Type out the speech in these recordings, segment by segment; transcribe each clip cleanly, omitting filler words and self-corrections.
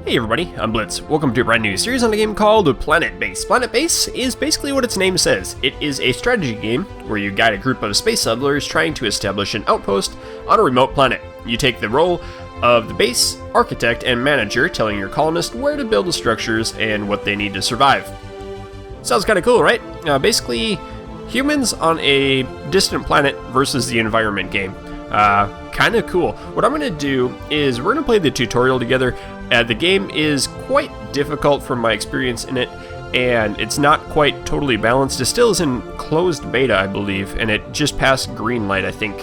Hey everybody, I'm Blitz. Welcome to a brand new series on a game called Planetbase. Planetbase is basically what its name says. It is a strategy game where you guide a group of space settlers trying to establish an outpost on a remote planet. You take the role of the base architect and manager, telling your colonists where to build the structures and what they need to survive. Sounds kind of cool, right? Basically, humans on a distant planet versus the environment game. Kind of cool. What I'm going to do is we're going to play the tutorial together. The game is quite difficult from my experience in it, and it's not quite totally balanced. It still is in closed beta, I believe, and it just passed green light, I think.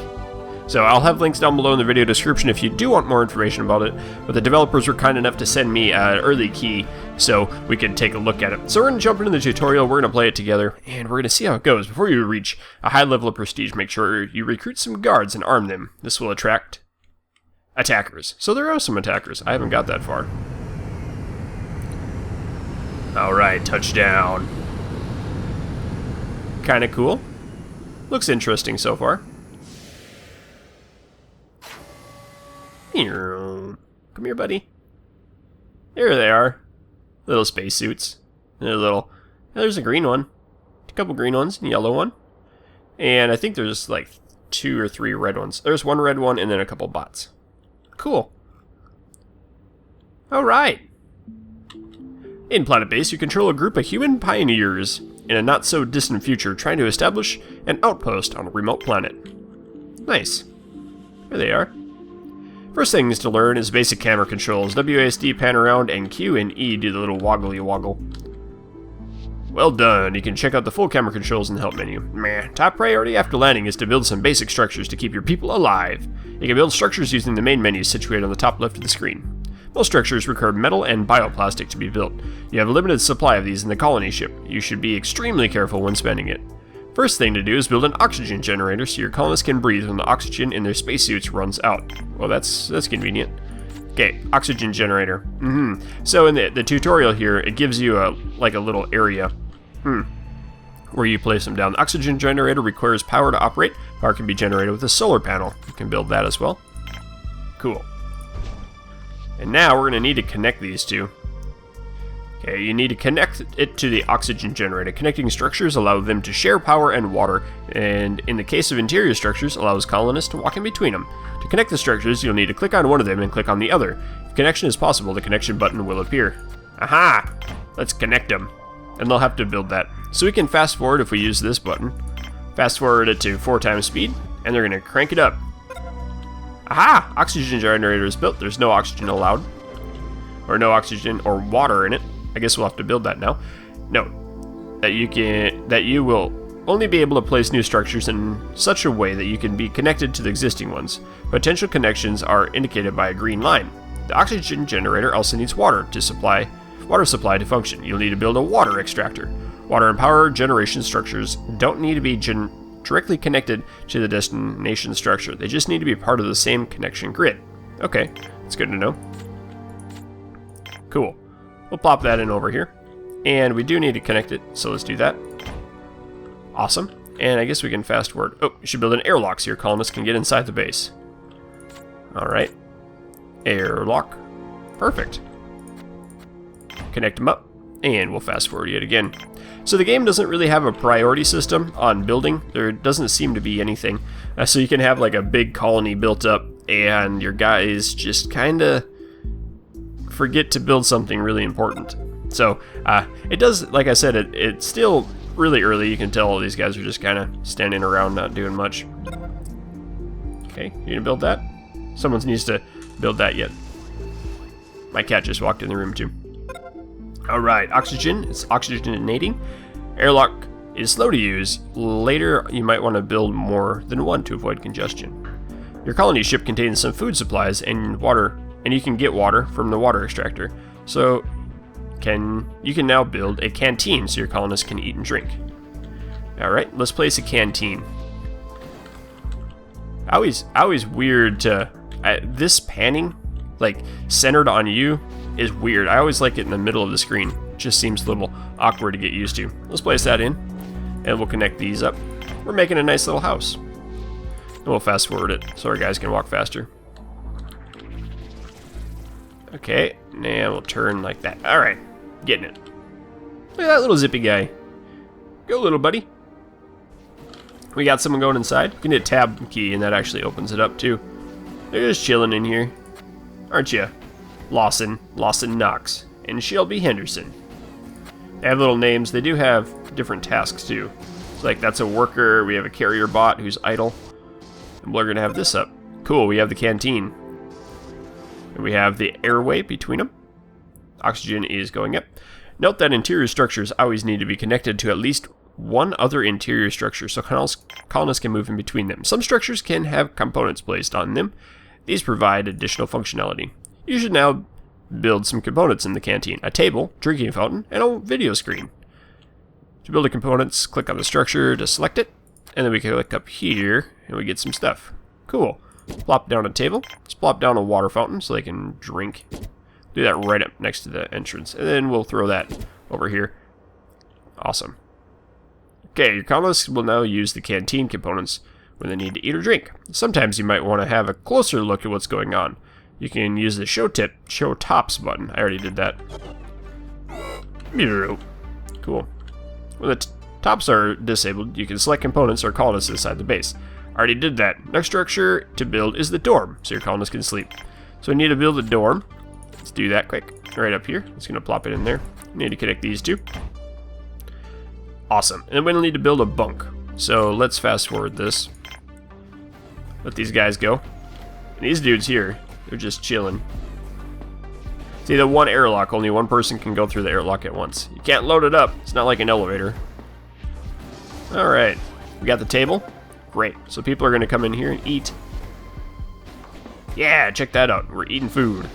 So I'll have links down below in the video description if you do want more information about it, but the developers were kind enough to send me an early key so we could take a look at it. So we're going to jump into the tutorial, we're going to play it together, and we're going to see how it goes. Before you reach a high level of prestige, make sure you recruit some guards and arm them. This will attract attackers. So there are some attackers. I haven't got that far. Alright, touchdown. Kinda cool. Looks interesting so far. Come here, buddy. There they are. Little spacesuits. There's a green one. A couple green ones and a yellow one. And I think there's like 2 or 3 red ones. There's one red one and then a couple bots. Cool. Alright. In Planetbase, you control a group of human pioneers in a not-so-distant future trying to establish an outpost on a remote planet. Nice. There they are. First things to learn is basic camera controls. WASD pan around and Q and E do the little woggly woggle. Well done. You can check out the full camera controls in the help menu. Meh. Top priority after landing is to build some basic structures to keep your people alive. You can build structures using the main menu situated on the top left of the screen. Most structures require metal and bioplastic to be built. You have a limited supply of these in the colony ship. You should be extremely careful when spending it. First thing to do is build an oxygen generator so your colonists can breathe when the oxygen in their spacesuits runs out. Well, that's convenient. Okay, oxygen generator. So in the tutorial here, it gives you a little area where you place them down. The oxygen generator requires power to operate. Power can be generated with a solar panel. You can build that as well. Cool. And now we're going to need to connect these two. Okay, you need to connect it to the oxygen generator. Connecting structures allow them to share power and water, and in the case of interior structures, allows colonists to walk in between them. To connect the structures, you'll need to click on one of them and click on the other. If connection is possible, the connection button will appear. Aha! Let's connect them. And they'll have to build that. So we can fast forward if we use this button. Fast forward it to 4 times speed, and they're going to crank it up. Aha! Oxygen generator is built. There's no oxygen allowed. Or no oxygen or water in it. I guess we'll have to build that now. Note that you will only be able to place new structures in such a way that you can be connected to the existing ones. Potential connections are indicated by a green line. The oxygen generator also needs water supply to function. You'll need to build a water extractor. Water and power generation structures don't need to be directly connected to the destination structure. They just need to be part of the same connection grid. Okay, that's good to know. Cool. We'll plop that in over here. And we do need to connect it, so let's do that. Awesome. And I guess we can fast forward. Oh, we should build an airlock so your colonists can get inside the base. Alright. Airlock. Perfect. Connect them up. And we'll fast forward yet again. So the game doesn't really have a priority system on building. There doesn't seem to be anything. So you can have like a big colony built up and your guys just kind of forget to build something really important. So it does, like I said, it's still really early. You can tell all these guys are just kind of standing around not doing much. Okay, you gonna build that? Someone needs to build that yet. My cat just walked in the room too. Alright, oxygen. It's oxygenating. Airlock is slow to use. Later, you might want to build more than one to avoid congestion. Your colony ship contains some food supplies and water, and you can get water from the water extractor. So, you can now build a canteen so your colonists can eat and drink. Alright, let's place a canteen. Always weird to... this panning, like, centered on you, is weird. I always like it in the middle of the screen. It just seems a little awkward to get used to. Let's place that in, and we'll connect these up. We're making a nice little house. And we'll fast forward it so our guys can walk faster. Okay, now we'll turn like that. Alright, getting it. Look at that little zippy guy. Go, little buddy. We got someone going inside. You can hit tab key and that actually opens it up too. They're just chilling in here. Aren't you? Lawson Knox, and Shelby Henderson. They have little names. They do have different tasks too. It's like that's a worker. We have a carrier bot who's idle. And we're going to have this up. Cool, we have the canteen. And we have the airway between them. Oxygen is going up. Note that interior structures always need to be connected to at least one other interior structure so colonists can move in between them. Some structures can have components placed on them. These provide additional functionality. You should now build some components in the canteen. A table, drinking fountain, and a video screen. To build the components, click on the structure to select it, and then we can click up here, and we get some stuff. Cool. Plop down a table. Let's plop down a water fountain so they can drink. Do that right up next to the entrance, and then we'll throw that over here. Awesome. Okay, your colonists will now use the canteen components when they need to eat or drink. Sometimes you might want to have a closer look at what's going on. You can use the show tops button. I already did that. Cool. When the tops are disabled, you can select components or colonists inside the base. I already did that. Next structure to build is the dorm, so your colonists can sleep. So we need to build a dorm. Let's do that quick. Right up here. It's going to plop it in there. We need to connect these two. Awesome. And then we'll need to build a bunk. So let's fast forward this. Let these guys go. And these dudes here, they're just chilling. See, the one airlock, only one person can go through the airlock at once. You can't load it up. It's not like an elevator. Alright. We got the table. Great. So people are going to come in here and eat. Yeah, check that out. We're eating food.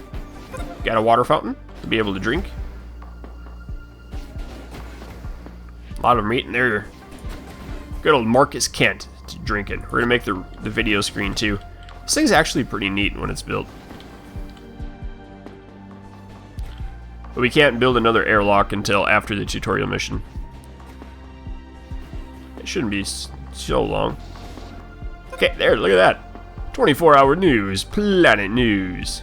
Got a water fountain to be able to drink. A lot of them eating there. Good old Marcus Kent drinking. We're going to make the video screen too. This thing's actually pretty neat when it's built. But we can't build another airlock until after the tutorial mission. It shouldn't be so long. Okay, there, look at that. 24-hour news, Planet News.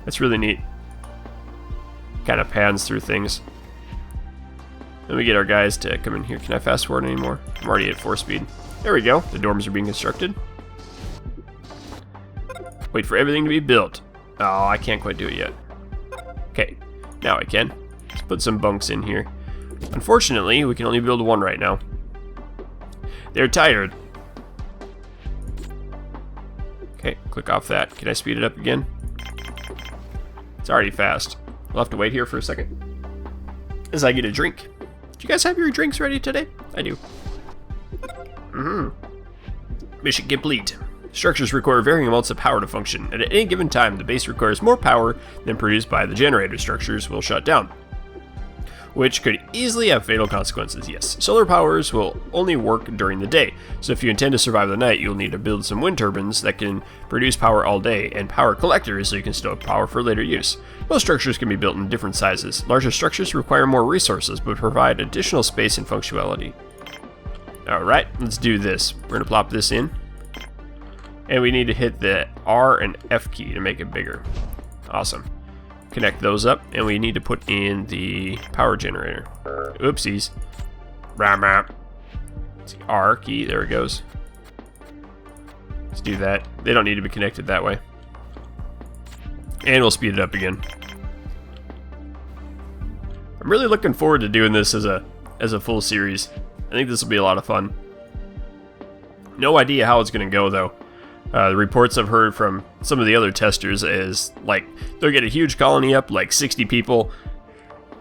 That's really neat. Kind of pans through things. Then we get our guys to come in here. Can I fast forward anymore? I'm already at 4 speed. There we go. The dorms are being constructed. Wait for everything to be built. Oh, I can't quite do it yet. Okay, now I can. Let's put some bunks in here. Unfortunately, we can only build one right now. They're tired. Okay, click off that. Can I speed it up again? It's already fast. We'll have to wait here for a second as I get a drink. Do you guys have your drinks ready today? I do. Mission complete. Structures require varying amounts of power to function, and at any given time, the base requires more power than produced by the generator. Structures will shut down, which could easily have fatal consequences. Yes, solar powers will only work during the day, so if you intend to survive the night, you'll need to build some wind turbines that can produce power all day, and power collectors so you can store power for later use. Most structures can be built in different sizes. Larger structures require more resources, but provide additional space and functionality. Alright, let's do this. We're going to plop this in. And we need to hit the R and F key to make it bigger. Awesome. Connect those up, and we need to put in the power generator. Oopsies. It's the R key, there it goes. Let's do that. They don't need to be connected that way. And we'll speed it up again. I'm really looking forward to doing this as a full series. I think this will be a lot of fun. No idea how it's going to go, though. The reports I've heard from some of the other testers is, like, they'll get a huge colony up, like 60 people,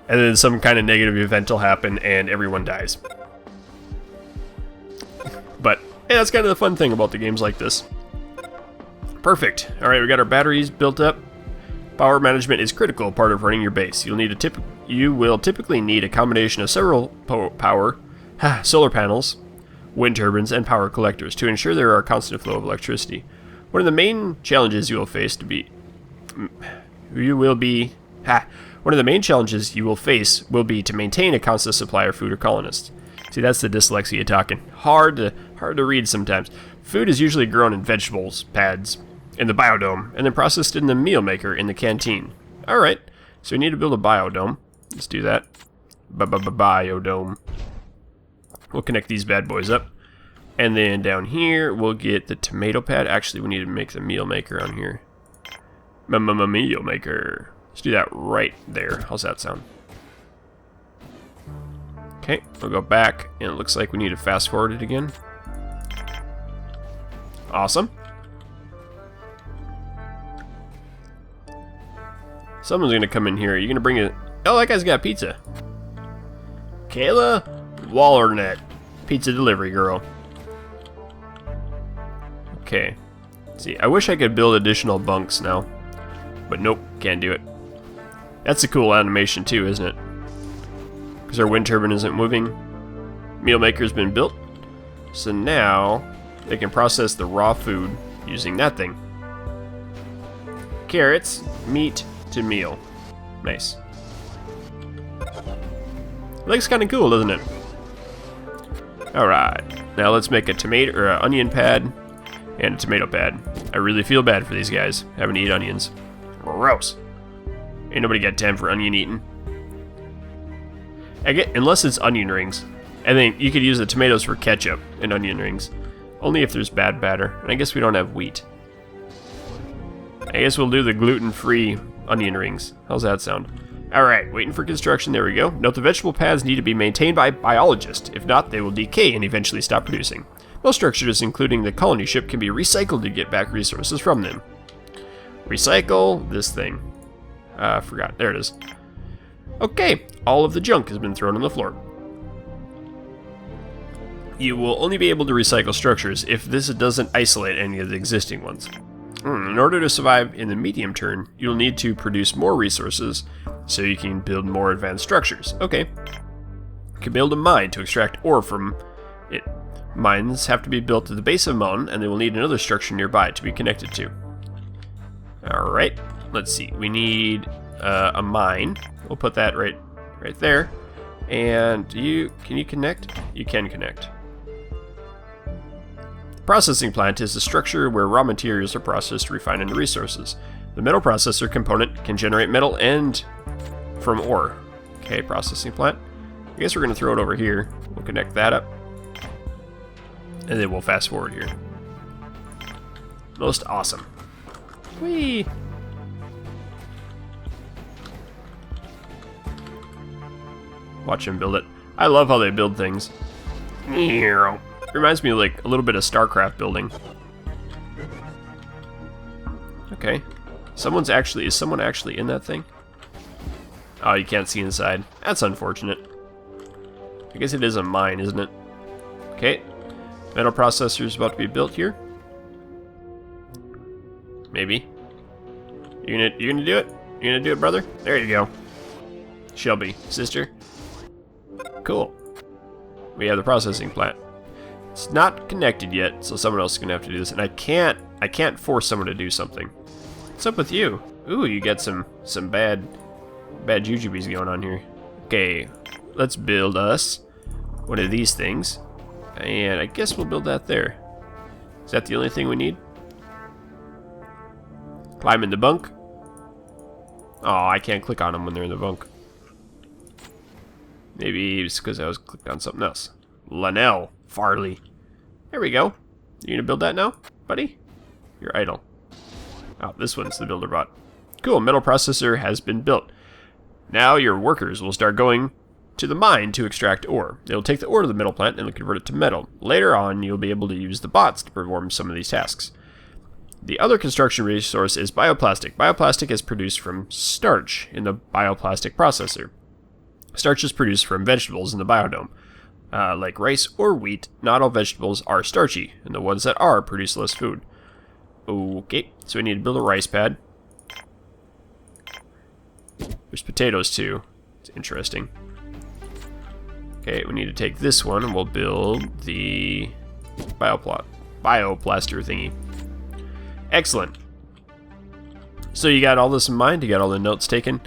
and then some kind of negative event will happen and everyone dies. But, hey, that's kind of the fun thing about the games like this. Perfect. Alright, we got our batteries built up. Power management is critical part of running your base. You will typically need a combination of several solar panels, wind turbines, and power collectors to ensure there are a constant flow of electricity. One of the main challenges you will face will be to maintain a constant supply of food or colonists. See, that's the dyslexia talking. Hard to read sometimes. Food is usually grown in vegetables pads, in the biodome, and then processed in the meal maker in the canteen. Alright, so we need to build a biodome. Let's do that. Biodome. We'll connect these bad boys up. And then down here, we'll get the tomato pad. Actually, we need to make the meal maker on here. Meal maker. Let's do that right there. How's that sound? Okay, we'll go back, and it looks like we need to fast forward it again. Awesome. Someone's gonna come in here. You're gonna bring it. Oh, that guy's got pizza. Kayla Wallernet, pizza delivery girl. Okay. Let's see, I wish I could build additional bunks now, but nope, can't do it. That's a cool animation too, isn't it? Because our wind turbine isn't moving. Meal maker's been built, so now they can process the raw food using that thing. Carrots, meat to meal. Nice. Looks kind of cool, doesn't it? Alright, now let's make a tomato or an onion pad and a tomato pad. I really feel bad for these guys having to eat onions. Gross. Ain't nobody got time for onion eating. Unless it's onion rings. I think you could use the tomatoes for ketchup and onion rings. Only if there's bad batter. And I guess we don't have wheat. I guess we'll do the gluten-free onion rings. How's that sound? Alright, waiting for construction. There we go. Note the vegetable pads need to be maintained by biologists. If not, they will decay and eventually stop producing. Most structures, including the colony ship, can be recycled to get back resources from them. Recycle this thing. Forgot. There it is. Okay, all of the junk has been thrown on the floor. You will only be able to recycle structures if this doesn't isolate any of the existing ones. In order to survive in the medium term, you'll need to produce more resources so you can build more advanced structures. Okay. You can build a mine to extract ore from it. Mines have to be built at the base of a mountain, and they will need another structure nearby to be connected to. Alright, let's see. We need a mine. We'll put that right there. And can you connect? You can connect. The processing plant is a structure where raw materials are processed, refined into resources. The metal processor component can generate metal and from ore. Okay, processing plant. I guess we're going to throw it over here. We'll connect that up. And then we'll fast forward here. Most awesome. Whee! Watch him build it. I love how they build things. Reminds me of like a little bit of StarCraft building. Okay. Is someone actually in that thing? Oh, you can't see inside. That's unfortunate. I guess it is a mine, isn't it? Okay. Metal processor is about to be built here. Maybe. You gonna do it? You gonna do it, brother? There you go. Shelby, sister. Cool. We have the processing plant. It's not connected yet, so someone else is gonna have to do this, and I can't force someone to do something. What's up with you? Ooh, you got some bad jujubes going on here. Okay, let's build us one of these things, and I guess we'll build that there. Is that the only thing we need? Climb in the bunk. Oh, I can't click on them when they're in the bunk. Maybe it's because I was clicked on something else. Lanell Farley. There we go. You gonna build that now, buddy? You're idle. Oh, this one's the builder bot. Cool, metal processor has been built. Now your workers will start going to the mine to extract ore. They'll take the ore to the metal plant and convert it to metal. Later on, you'll be able to use the bots to perform some of these tasks. The other construction resource is bioplastic. Bioplastic is produced from starch in the bioplastic processor. Starch is produced from vegetables in the biodome. Like rice or wheat, not all vegetables are starchy, and the ones that are produce less food. Okay, so we need to build a rice pad. There's potatoes too. It's interesting. Okay, we need to take this one and we'll build the bioplaster thingy. Excellent. So you got all this in mind, you got all the notes taken,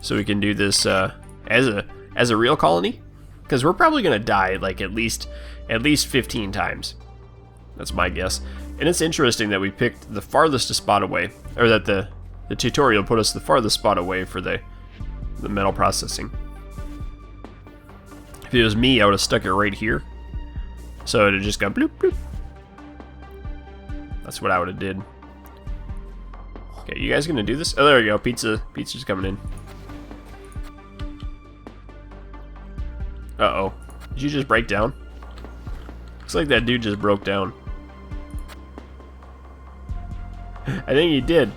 so we can do this as a real colony? Because we're probably gonna die like at least 15 times. That's my guess. And it's interesting that we picked the farthest spot away, or that the tutorial put us the farthest spot away for the metal processing. If it was me, I would have stuck it right here. So it just got bloop bloop. That's what I would have did. Okay, you guys gonna do this? Oh, there we go. Pizza's coming in. Uh-oh. Did you just break down? Looks like that dude just broke down. I think he did.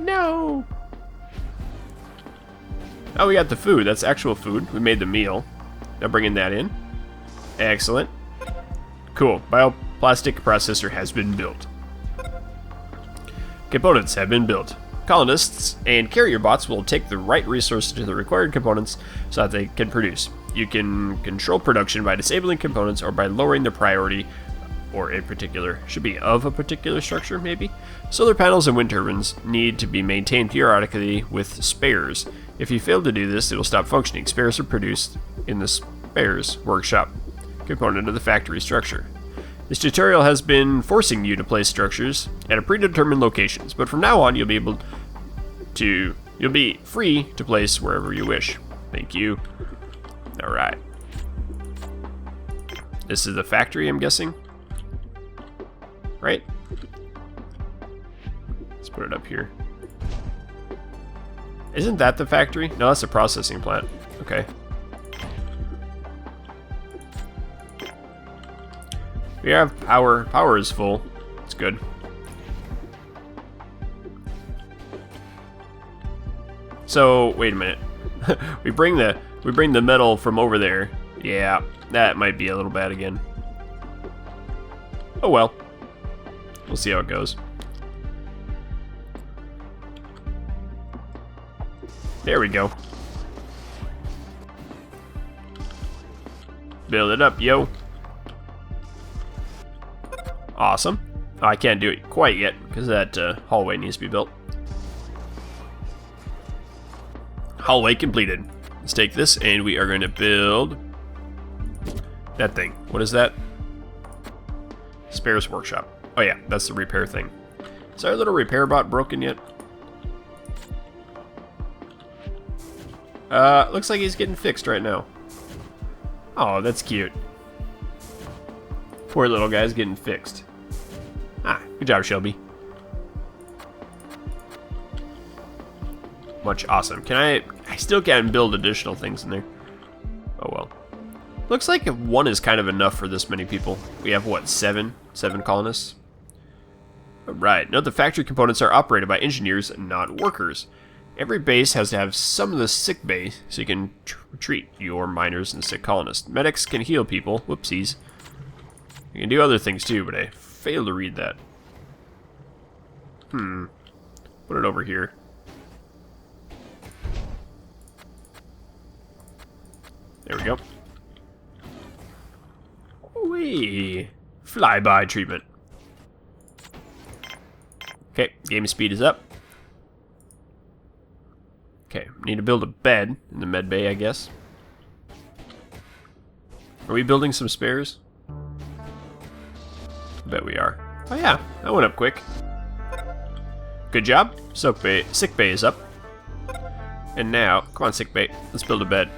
No! Oh, we got the food. That's actual food. We made the meal. Now bringing that in. Excellent. Cool. Bioplastic processor has been built. Components have been built. Colonists and carrier bots will take the right resources to the required components so that they can produce. You can control production by disabling components or by lowering the priority, or a particular, should be of a particular structure maybe. Solar panels and wind turbines need to be maintained periodically with spares. If you fail to do this, it will stop functioning. Spares are produced in the spares workshop component of the factory structure. This tutorial has been forcing you to place structures at a predetermined locations, but from now on you'll be free to place wherever you wish. Thank you. Alright. This is the factory, I'm guessing? Right? Let's put it up here. Isn't that the factory? No, that's a processing plant. Okay. We have power. Power is full. It's good. So, wait a minute. we bring the metal from over there. Yeah, that might be a little bad again. Oh well. We'll see how it goes. There we go. Build it up, yo. Awesome. Oh, I can't do it quite yet because that hallway needs to be built. Hallway completed. Let's take this and we are going to build that thing. What is that? Spares workshop. Oh yeah, that's the repair thing. Is our little repair bot broken yet? Looks like he's getting fixed right now. Oh, that's cute. Poor little guy's getting fixed. Ah, good job, Shelby. Much awesome. Can I still can't build additional things in there. Oh well. Looks like one is kind of enough for this many people. We have what, seven colonists? Alright, note the factory components are operated by engineers, not workers. Every base has to have some of the sick bay so you can treat your miners and sick colonists. Medics can heal people. Whoopsies. You can do other things too, but I failed to read that. Put it over here. There we go. Whee! Flyby treatment. Okay, game speed is up. Okay, need to build a bed in the med bay, I guess. Are we building some spares? I bet we are. Oh yeah, that went up quick. Good job. Sick bay is up. And now, come on sick bay, let's build a bed.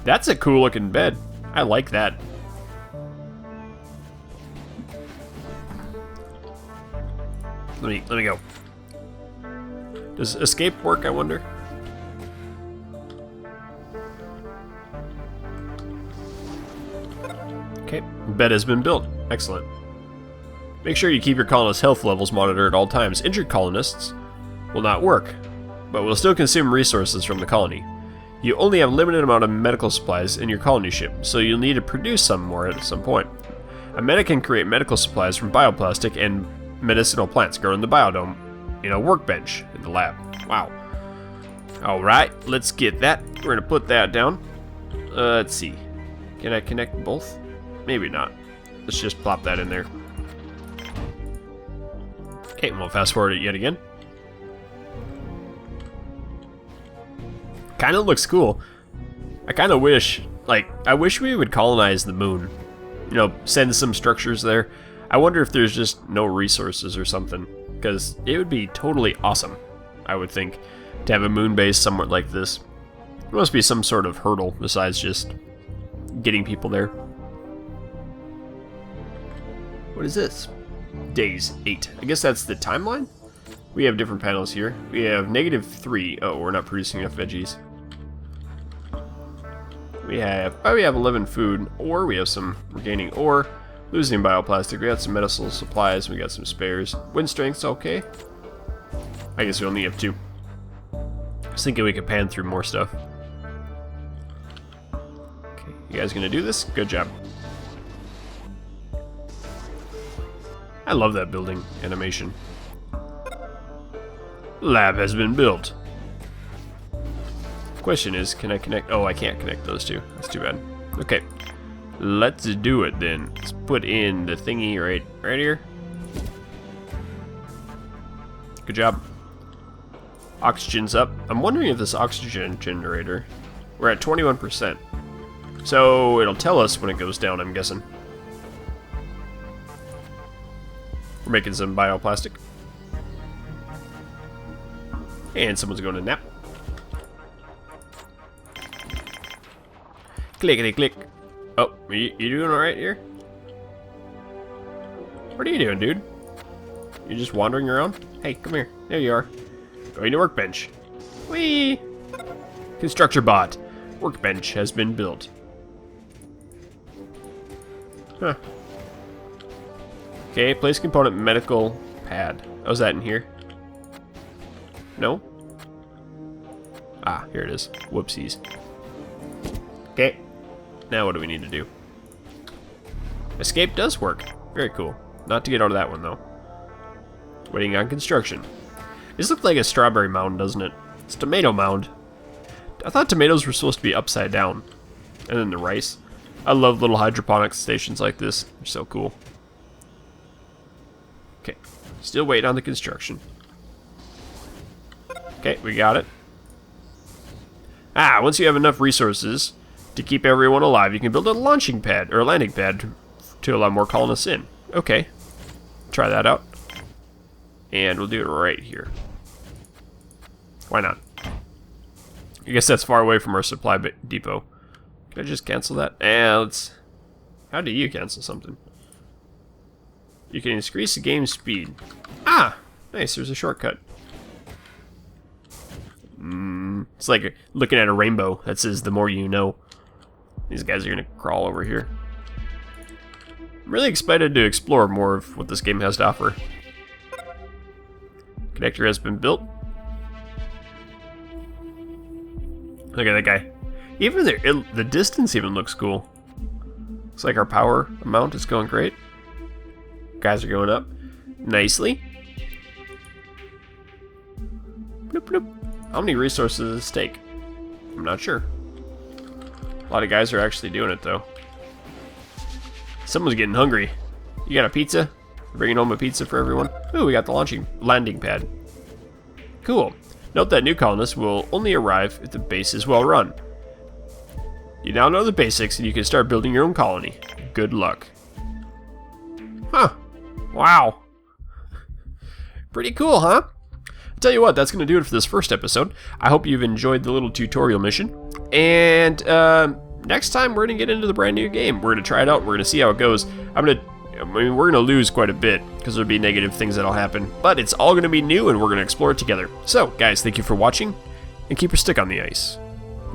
That's a cool looking bed. I like that. Let me go. Does escape work, I wonder? Okay, bed has been built. Excellent. Make sure you keep your colonists' health levels monitored at all times. Injured colonists will not work, but will still consume resources from the colony. You only have a limited amount of medical supplies in your colony ship, so you'll need to produce some more at some point. A medic can create medical supplies from bioplastic and medicinal plants grown in the biodome in a workbench in the lab. Wow. Alright, let's get that. We're going to put that down. Let's see. Can I connect both? Maybe not. Let's just plop that in there. Okay, we'll fast forward it yet again. Kind of looks cool. I kind of wish, I wish we would colonize the moon. You know, send some structures there. I wonder if there's just no resources or something, because it would be totally awesome, I would think, to have a moon base somewhat like this. There must be some sort of hurdle besides just getting people there. What is this? Days 8. I guess that's the timeline? We have different panels here. We have -3. Oh, we're not producing enough veggies. We have 11 food, or we have some regaining ore, losing bioplastic. We got some medicinal supplies, we got some spares. Wind strength's okay. I guess we only have 2. I was thinking we could pan through more stuff. Okay, you guys gonna do this? Good job. I love that building animation. Lab has been built. Question is, can I connect? Oh, I can't connect those two. That's too bad. Okay, let's do it then. Let's put in the thingy right here. Good job. Oxygen's up. I'm wondering if this oxygen generator, we're at 21%. So it'll tell us when it goes down, I'm guessing. We're making some bioplastic. And someone's going to nap. Clickety click. Oh, you doing alright here? What are you doing, dude? You just wandering around? Hey, come here. There you are. Going to workbench. Whee! Constructor bot. Workbench has been built. Huh. Okay, place component medical pad. Oh, is that in here? No? Ah, here it is. Whoopsies. Okay. Now what do we need to do? Escape does work. Very cool. Not to get out of that one, though. Waiting on construction. This looks like a strawberry mound, doesn't it? It's a tomato mound. I thought tomatoes were supposed to be upside down. And then the rice. I love little hydroponics stations like this. They're so cool. Okay. Still waiting on the construction. Okay, we got it. Once you have enough resources to keep everyone alive, you can build a launching pad, or a landing pad, to allow more colonists in. Okay. Try that out. And we'll do it right here. Why not? I guess that's far away from our supply depot. Can I just cancel that? Let's... How do you cancel something? You can increase the game speed. Ah! Nice, there's a shortcut. It's like looking at a rainbow that says the more you know. These guys are gonna crawl over here. I'm really excited to explore more of what this game has to offer. Connector has been built. Look at that guy. Even the distance even looks cool. Looks like our power amount is going great. Guys are going up nicely. Bloop, bloop. How many resources does this take? I'm not sure. A lot of guys are actually doing it, though. Someone's getting hungry. You got a pizza? Bringing home a pizza for everyone? Ooh, we got the landing pad. Cool. Note that new colonists will only arrive if the base is well run. You now know the basics, and you can start building your own colony. Good luck. Huh. Wow. Pretty cool, huh? Tell you what, that's going to do it for this first episode. I hope you've enjoyed the little tutorial mission. And next time, we're going to get into the brand new game. We're going to try it out. We're going to see how it goes. We're going to lose quite a bit because there'll be negative things that'll happen. But it's all going to be new, and we're going to explore it together. So, guys, thank you for watching, and keep your stick on the ice.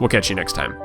We'll catch you next time.